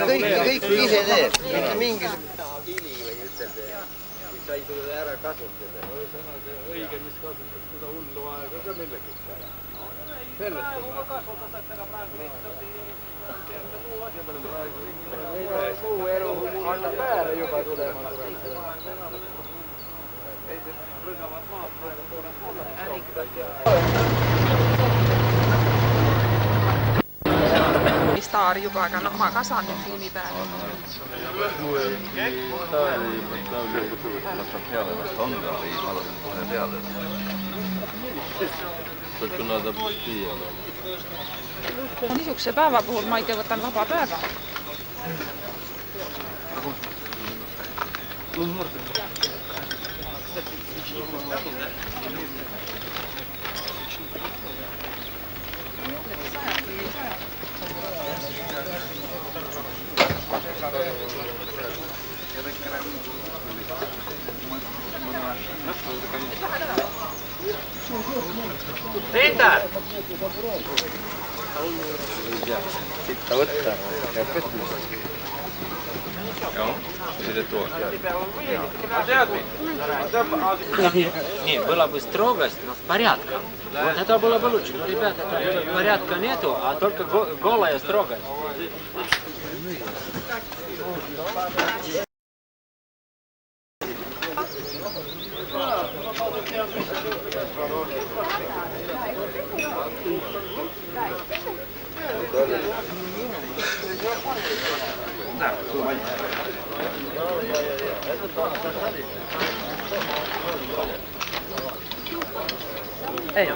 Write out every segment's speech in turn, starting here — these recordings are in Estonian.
kõik ise teeb, mitte mingisugune vili või ütelda, siis sai sulle ära kasutada. Õige, mis kasutab seda hullu aega ka millegiks ära. Sellest on kasutatakse ära praegu lihtsalt muu asja peale. Muu elu annab pääle juba tulema. Rõgavad maad praegu toorest mullast. Staar juba, aga no ma kasan nüüd filmi peale. Niisuguse päeva puhul ma ei tea, võtan vaba päeva. Peeter! Sitta võtta, peab võtma. Joo, sille tuo. Не, была бы строгость, но с порядком. Вот это было бы лучше. Но, ребята, порядка нету, а только голая строгость. Ei.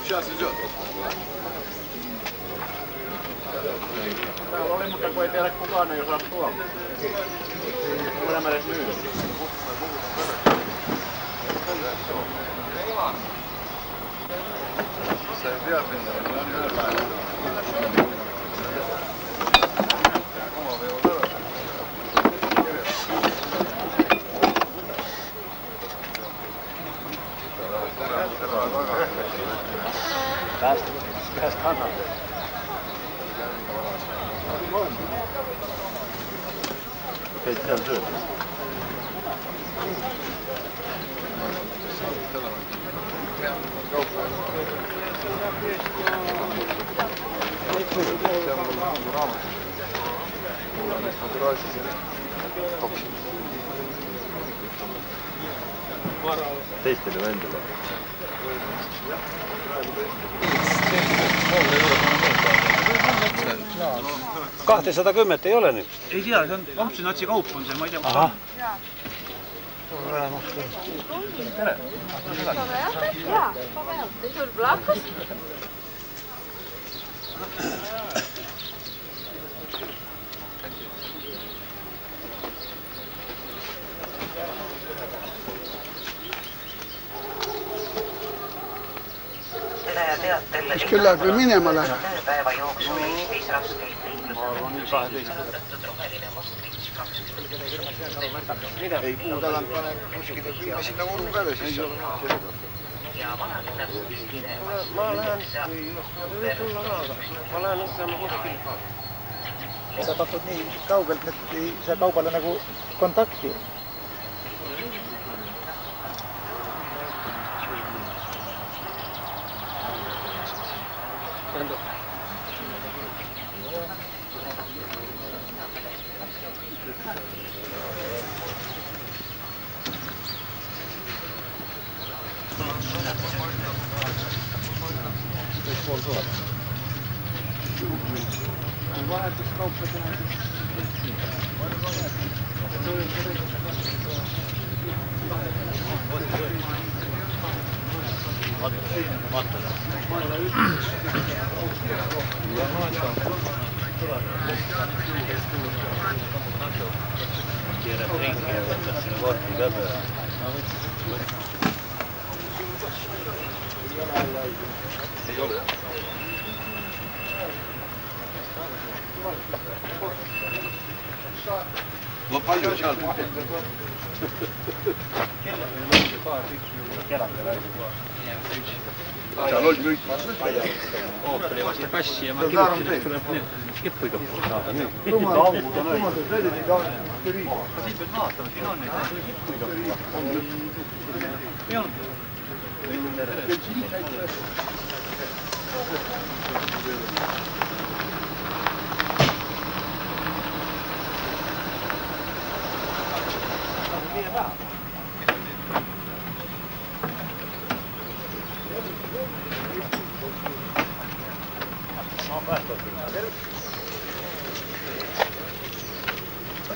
Сейчас идет. Täällä oli, mutta kun ei tiedä kukaan ei osaa suomea. Mulla mä edes myyn. Se ei vielä minne, on myöhään. Tästä kannattaa. Ei siellä syö. Teistele vendele. 210 ei ole nüüd? Ei tea, see on Ampsi-Natsi kaup on see, ma ei tea, kus on. Tere! Jaa, teil sul plaakas? Mis külla küll minema läheb? Tööpäeva jooksul Eestis raskeid Ei puutalan pane kuskile viime sinna Uru peale siis. Ma lähen ütlema kuskil. Sa pakud nii kaugelt, et ei saa kaubale nagu kontakti. vahetuskaupadena Kierrad ringi ja võtad selle vormi ka peale. Ei ole jah? No palju seal seal oli nüüd Ooperi vastu kassi ja ma kirjutasin, et tuleb nüüd kippuiga saada. Siit pead vaatama, siin on neid kippuiga. Ei olnud.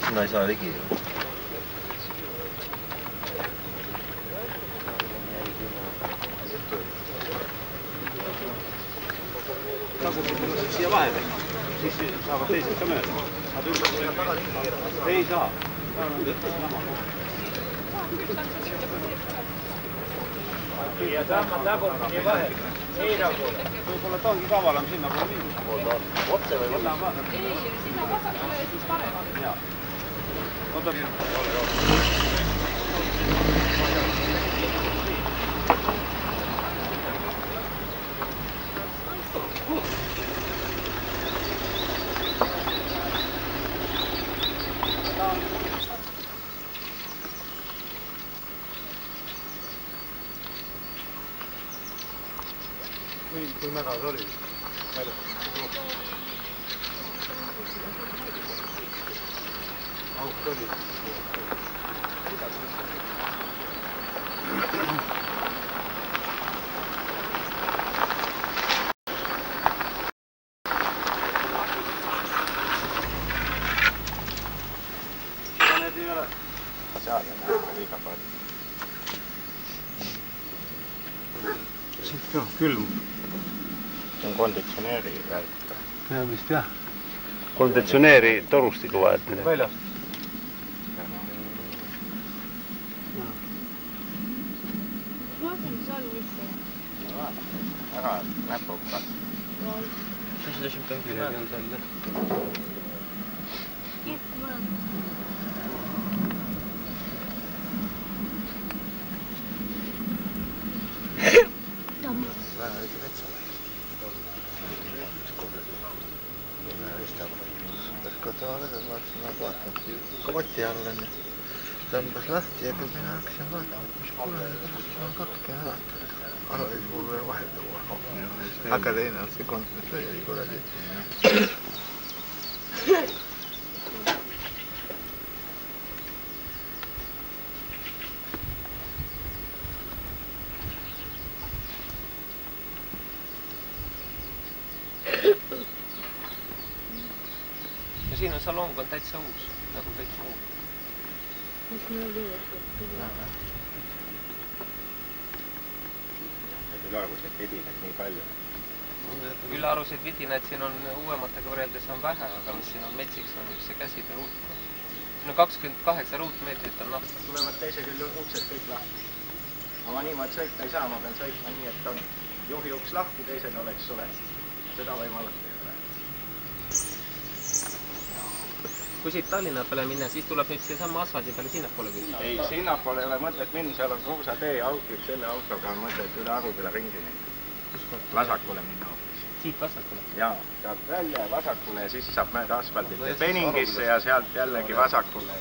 Sinna ei saa ligi. Siia vahele, siis saavad teised ka mööda. Ei saa. Ja tämä tagumine vahel. Ei nagu. Võib-olla ta ongi kavalam sinna poole minna. Otse või võtame vaadata? Ei, sinna vasakule ja siis paremale. Jaa. Oota. Kui mäda see oli? Auk oli. Need ei ole. Seal ei näe liiga palju. Siit ka külm. See on konditsioneeri värk. Ja vist jah. Konditsioneeri torustiku vahetmine. Väljast. Väga näpukas. Siis ta siin peab midagi on seal. Koti all on ja tõmbas lahti ja küll mina hakkasin vaatama, mis kuule, on katke vaatama. Arvalis mul veel vahel tuua. Aga teine on see kontsentreeri kuradi. Ja siin on salong on täitsa uus, nagu kõik muu. Mis meil juurde? Ülearvuseid vidinaid nii palju. Ülearvuseid vidinaid siin on uuematega võrreldes on vähe, aga mis siin on metsiks on see käsitöö hulk. Siin on 28 ruutmeetrit on nahta. Tulevad teise küll uksed kõik lahti. Aga ma niimoodi sõita ei saa, ma pean sõitma nii, et on juhi uks lahti, teisel oleks suletud. Seda võimalust ei ole. Kui siit Tallinna peale minna, siis tuleb nüüd see sama asfaldi peale sinnapoole küll. Ei, sinnapoole ei ole mõtet minna, seal on kruusatee, aukib selle autoga on mõtet üle Aruküla ringi minna. Vasakule minna hoopis. Siit vasakule? Jaa, sealt välja vasakule ja siis saab mööda asfaldilt Peningisse ja sealt jällegi vasakule.